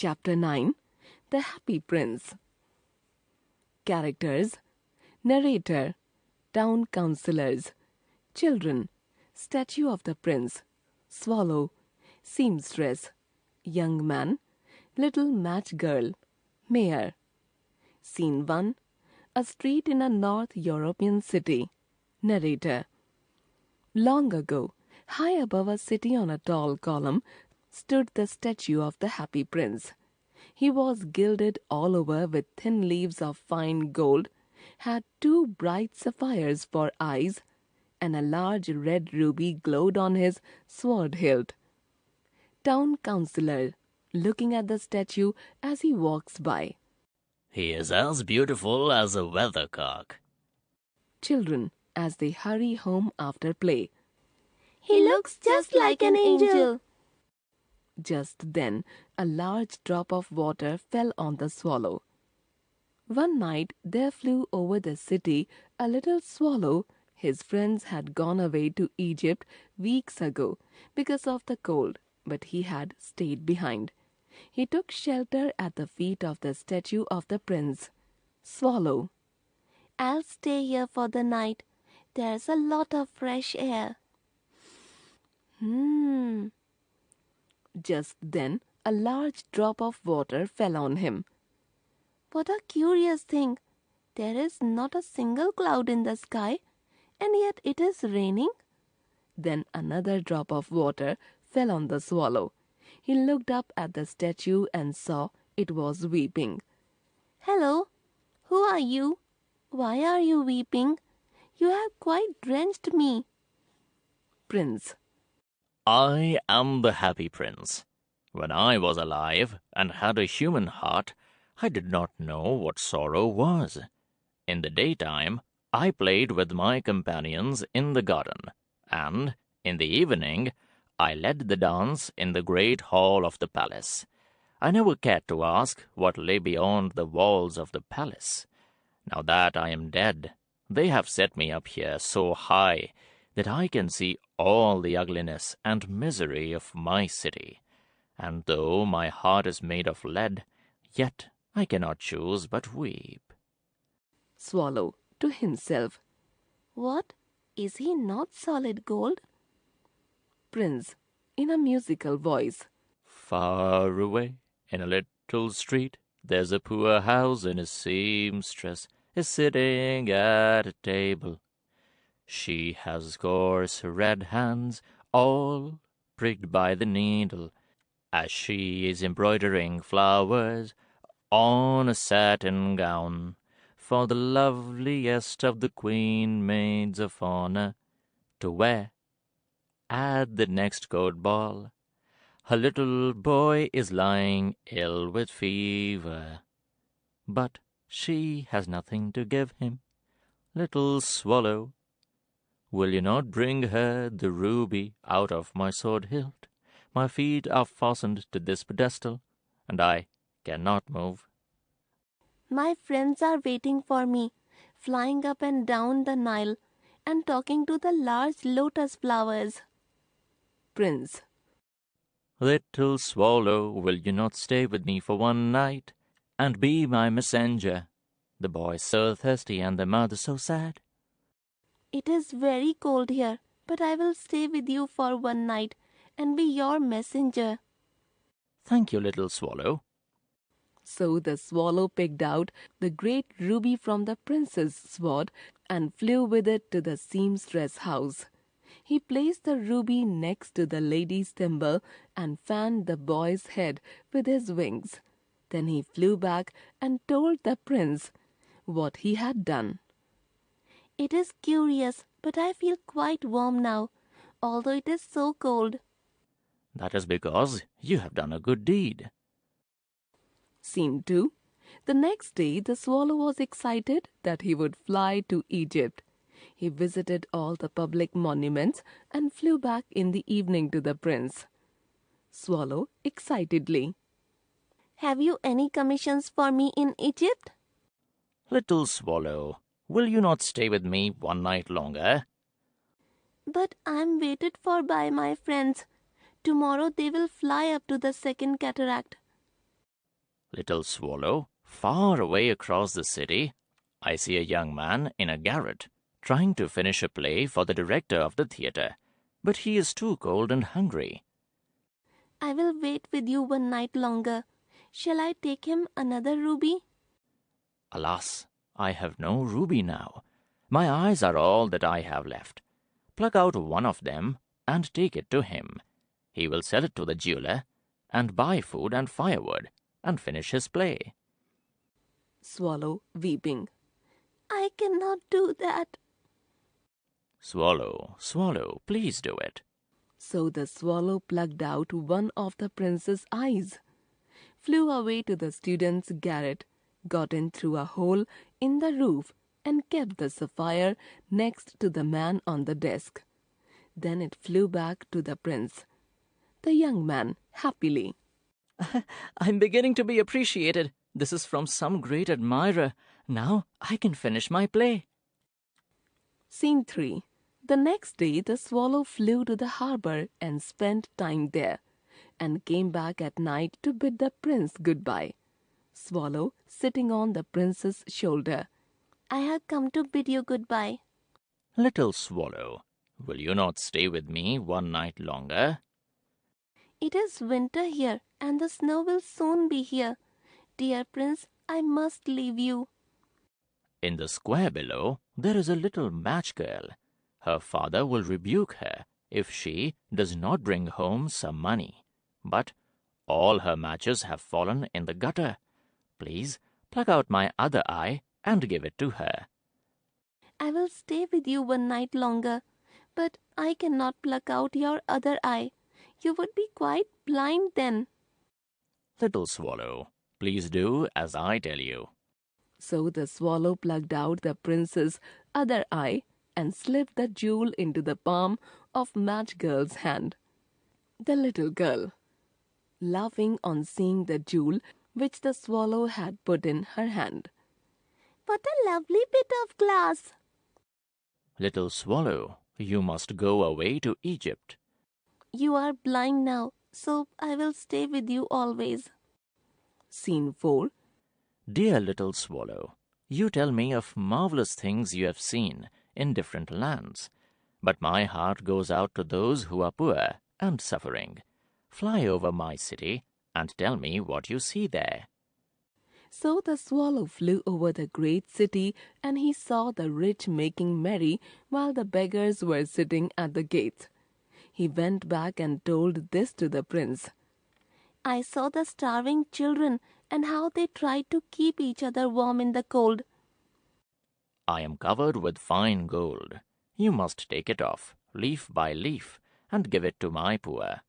Chapter 9. The Happy Prince. Characters: Narrator, Town Councillors, Children, Statue of the Prince, Swallow, Seamstress, Young Man, Little Match Girl, Mayor. Scene 1. A street in a North European city. Narrator. Long ago, high above a city on a tall column, stood the statue of the Happy Prince. He was gilded all over with thin leaves of fine gold, had 2 bright sapphires for eyes, and a large red ruby glowed on his sword hilt. Town Councillor, looking at the statue as he walks by. He is as beautiful as a weathercock. Children, as they hurry home after play. He looks just like an angel. Just then, a large drop of water fell on the swallow. One night there flew over the city a little swallow. His friends had gone away to Egypt weeks ago because of the cold, but he had stayed behind. He took shelter at the feet of the statue of the prince. Swallow. I'll stay here for the night. There's a lot of fresh air. Just then, a large drop of water fell on him. What a curious thing. There is not a single cloud in the sky, and yet it is raining. Then another drop of water fell on the swallow. He looked up at the statue and saw it was weeping. Hello, who are you? Why are you weeping? You have quite drenched me. Prince. I am the Happy Prince. When I was alive and had a human heart, I did not know what sorrow was. In the daytime, I played with my companions in the garden, and in the evening, I led the dance in the great hall of the palace. I never cared to ask what lay beyond the walls of the palace. Now that I am dead, they have set me up here so high that I can see all the ugliness and misery of my city. And though my heart is made of lead, yet I cannot choose but weep. Swallow, to himself. What? Is he not solid gold? Prince, in a musical voice. Far away, in a little street, there's a poor house, and a seamstress is sitting at a table. She has coarse red hands, all pricked by the needle, as she is embroidering flowers on a satin gown for the loveliest of the queen maids of honor to wear at the next court ball. Her little boy is lying ill with fever, but she has nothing to give him. Little swallow, will you not bring her the ruby out of my sword hilt? My feet are fastened to this pedestal, and I cannot move. My friends are waiting for me, flying up and down the Nile and talking to the large lotus flowers. Prince. Little swallow, will you not stay with me for one night, and be my messenger? The boy is so thirsty, and the mother so sad. It is very cold here, but I will stay with you for one night and be your messenger. Thank you, little swallow. So the swallow picked out the great ruby from the prince's sword and flew with it to the seamstress' house. He placed the ruby next to the lady's thimble and fanned the boy's head with his wings. Then he flew back and told the prince what he had done. It is curious, but I feel quite warm now, although it is so cold. That is because you have done a good deed. Scene 2. The next day the swallow was excited that he would fly to Egypt. He visited all the public monuments and flew back in the evening to the prince. Swallow excitedly. Have you any commissions for me in Egypt? Little swallow, will you not stay with me one night longer? But I am waited for by my friends. Tomorrow they will fly up to the second cataract. Little Swallow, far away across the city, I see a young man in a garret trying to finish a play for the director of the theatre, but he is too cold and hungry. I will wait with you one night longer. Shall I take him another ruby? Alas, I have no ruby now. My eyes are all that I have left. Pluck out one of them and take it to him. He will sell it to the jeweler and buy food and firewood and finish his play. Swallow, weeping. I cannot do that. Swallow, Swallow, please do it. So the swallow plucked out one of the prince's eyes, flew away to the student's garret, got in through a hole in the roof, and kept the sapphire next to the man on the desk. Then it flew back to the prince. The young man, happily. I'm beginning to be appreciated. This is from some great admirer. Now I can finish my play. Scene 3. The next day the swallow flew to the harbour and spent time there, and came back at night to bid the prince goodbye. Swallow sitting on the prince's shoulder. I have come to bid you goodbye. Little Swallow, will you not stay with me one night longer? It is winter here, and the snow will soon be here. Dear prince, I must leave you. In the square below, there is a little match girl. Her father will rebuke her if she does not bring home some money. But all her matches have fallen in the gutter. Please pluck out my other eye and give it to her. I will stay with you one night longer, but I cannot pluck out your other eye. You would be quite blind then. Little Swallow, please do as I tell you. So the swallow plucked out the prince's other eye and slipped the jewel into the palm of match girl's hand. The little girl, laughing on seeing the jewel which the swallow had put in her hand. What a lovely bit of glass! Little Swallow, you must go away to Egypt. You are blind now, so I will stay with you always. Scene 4. Dear Little Swallow, you tell me of marvelous things you have seen in different lands, but my heart goes out to those who are poor and suffering. Fly over my city and tell me what you see there. So the swallow flew over the great city, and he saw the rich making merry while the beggars were sitting at the gates. He went back and told this to the prince. I saw the starving children and how they tried to keep each other warm in the cold. I am covered with fine gold. You must take it off, leaf by leaf, and give it to my poor.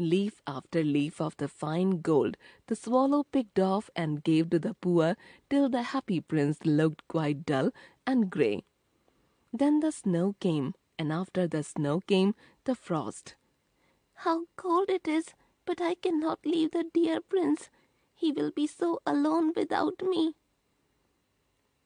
Leaf after leaf of the fine gold the swallow picked off and gave to the poor, till the happy prince looked quite dull and grey. Then the snow came, and after the snow came the frost. How cold it is, but I cannot leave the dear prince. He will be so alone without me.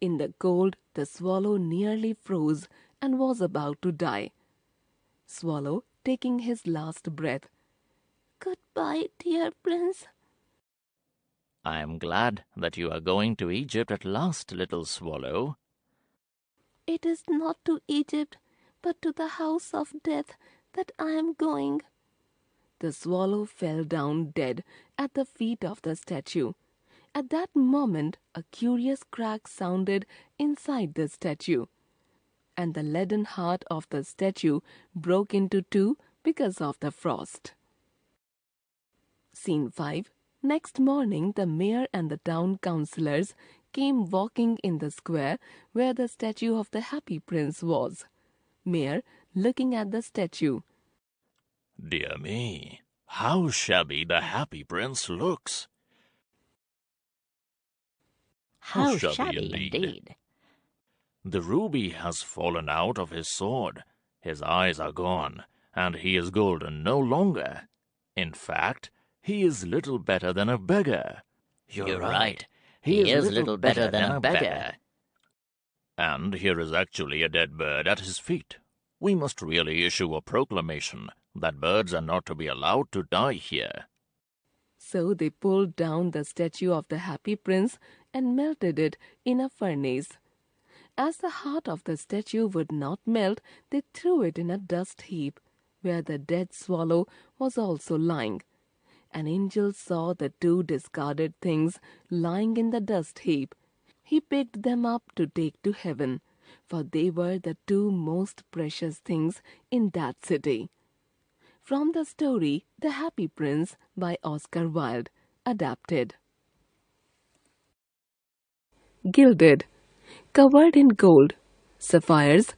In the cold the swallow nearly froze and was about to die. Swallow taking his last breath. Goodbye, dear prince. I am glad that you are going to Egypt at last, Little Swallow. It is not to Egypt, but to the house of death that I am going. The swallow fell down dead at the feet of the statue. At that moment a curious crack sounded inside the statue, and the leaden heart of the statue broke into two because of the frost. Scene 5. Next morning the mayor and the town councillors came walking in the square where the statue of the happy prince was. Mayor, looking at the statue. Dear me, how shabby the happy prince looks. How shabby indeed. The ruby has fallen out of his sword. His eyes are gone, and he is golden no longer. In fact, he is little better than a beggar. You're right. He is little better than a beggar. And here is actually a dead bird at his feet. We must really issue a proclamation that birds are not to be allowed to die here. So they pulled down the statue of the happy prince and melted it in a furnace. As the heart of the statue would not melt, they threw it in a dust heap, where the dead swallow was also lying. An angel saw the two discarded things lying in the dust heap. He picked them up to take to heaven, for they were the two most precious things in that city. From the story The Happy Prince by Oscar Wilde, adapted. Gilded, covered in gold, sapphires,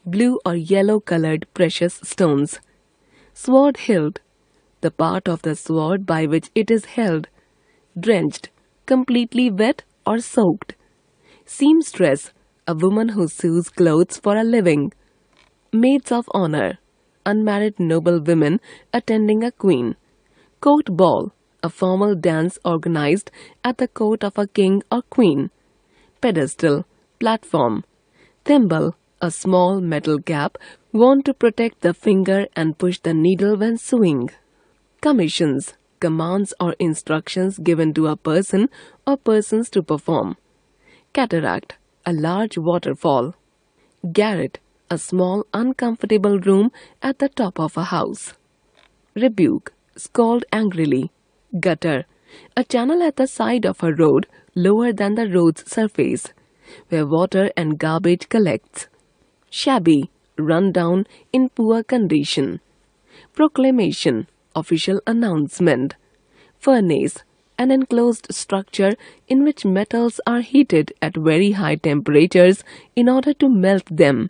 blue or yellow-colored precious stones. Sword hilt, the part of the sword by which it is held. Drenched, completely wet or soaked. Seamstress, a woman who sews clothes for a living. Maids of honor, unmarried noble women attending a queen. Court ball, a formal dance organized at the court of a king or queen. Pedestal, platform. Thimble, a small metal cap worn to protect the finger and push the needle when sewing. Commissions, commands or instructions given to a person or persons to perform. Cataract, a large waterfall. Garret, a small uncomfortable room at the top of a house. Rebuke, scold angrily. Gutter, a channel at the side of a road lower than the road's surface, where water and garbage collects. Shabby, run down, in poor condition. Proclamation, official announcement. Furnace, an enclosed structure in which metals are heated at very high temperatures in order to melt them.